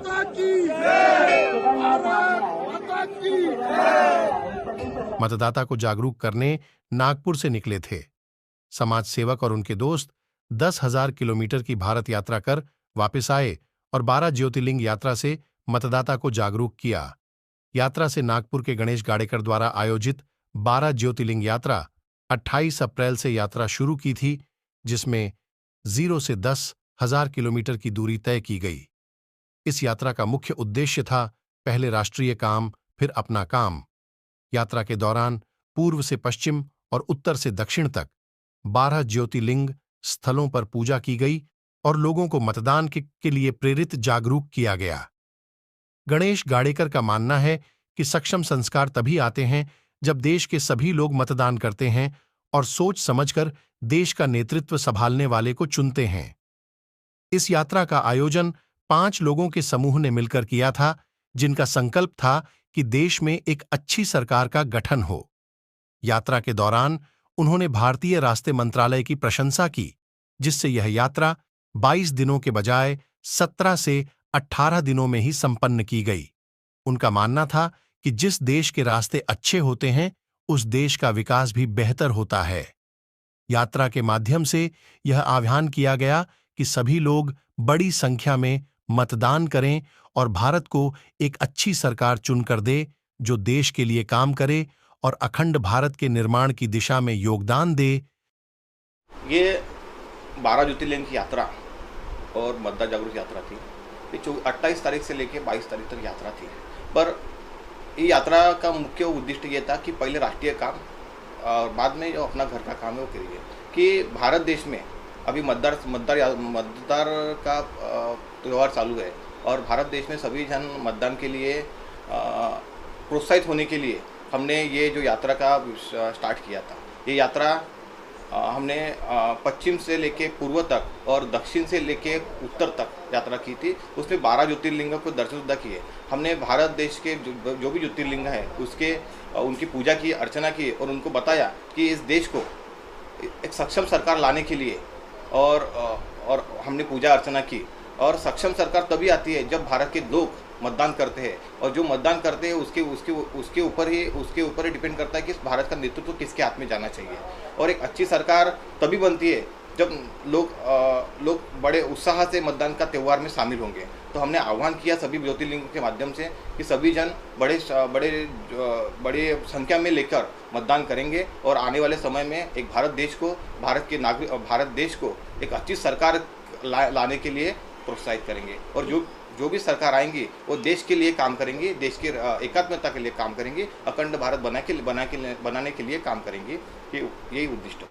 माता की जय, भारत माता की जय। मतदाता को जागरूक करने नागपुर से निकले थे। समाज सेवक और उनके दोस्त 10,000 किलोमीटर की भारत यात्रा कर वापस आए और 12 ज्योतिर्लिंग यात्रा से मतदाता को जागरूक किया। यात्रा से नागपुर के गणेश गाड़ेकर द्वारा आयोजित 12 ज्योतिर्लिंग यात्रा 28 अप्रैल से यात्रा शुरू की थी, जिसमें 0 से 10,000 किलोमीटर की दूरी तय की गई। इस यात्रा का मुख्य उद्देश्य था पहले राष्ट्रीय काम, फिर अपना काम। यात्रा के दौरान पूर्व से पश्चिम और उत्तर से दक्षिण तक 12 ज्योतिर्लिंग स्थलों पर पूजा की गई और लोगों को मतदान के लिए प्रेरित जागरूक किया गया। गणेश गाड़ेकर का मानना है कि सक्षम संस्कार तभी आते हैं जब देश के सभी लोग मतदान करते हैं और सोच समझकर देश का नेतृत्व संभालने वाले को चुनते हैं। इस यात्रा का आयोजन 5 लोगों के समूह ने मिलकर किया था, जिनका संकल्प था कि देश में एक अच्छी सरकार का गठन हो। यात्रा के दौरान उन्होंने भारतीय रास्ते मंत्रालय की प्रशंसा की, जिससे यह यात्रा 22 दिनों के बजाय 17 से 18 दिनों में ही संपन्न की गई। उनका मानना था कि जिस देश के रास्ते अच्छे होते हैं, उस देश का विकास भी बेहतर होता है। यात्रा के माध्यम से यह आह्वान किया गया कि सभी लोग बड़ी संख्या में मतदान करें और भारत को एक अच्छी सरकार चुनकर दे, जो देश के लिए काम करे और अखंड भारत के निर्माण की दिशा में योगदान दे। ये 12 ज्योतिर्लिंग की यात्रा और मतदाता जागरूक यात्रा थी। ये 28 तारीख से लेकर 22 तारीख तक यात्रा थी। पर ये यात्रा का मुख्य उद्देश्य ये था कि पहले राष्ट्रीय काम और बाद में जो अपना घर का काम है वो करिए। कि भारत देश में अभी मतदार का त्यौहार चालू है और भारत देश में सभी जन मतदान के लिए प्रोत्साहित होने के लिए हमने ये जो यात्रा का स्टार्ट किया था। ये यात्रा हमने पश्चिम से लेके पूर्व तक और दक्षिण से लेके उत्तर तक यात्रा की थी। उसमें 12 ज्योतिर्लिंग को दर्शन किए। हमने भारत देश के जो भी ज्योतिर्लिंग है उसके उनकी पूजा की, अर्चना की और उनको बताया कि इस देश को एक सक्षम सरकार लाने के लिए और हमने पूजा अर्चना की। और सक्षम सरकार तभी आती है जब भारत के लोग मतदान करते हैं, और जो मतदान करते हैं उसके ऊपर ही डिपेंड करता है कि भारत का नेतृत्व किसके हाथ में जाना चाहिए। और एक अच्छी सरकार तभी बनती है जब लोग बड़े उत्साह से मतदान का त्यौहार में शामिल होंगे। तो हमने आह्वान किया सभी ज्योतिर्लिंग के माध्यम से कि सभी जन बड़े संख्या में लेकर मतदान करेंगे और आने वाले समय में एक भारत देश को एक अच्छी सरकार लाने के लिए प्रोत्साहित करेंगे। और जो भी सरकार आएंगी वो देश के लिए काम करेंगी, देश की एकात्मता के लिए काम करेंगी, अखंड भारत बनाने के लिए काम करेंगी। यही उद्देश्य।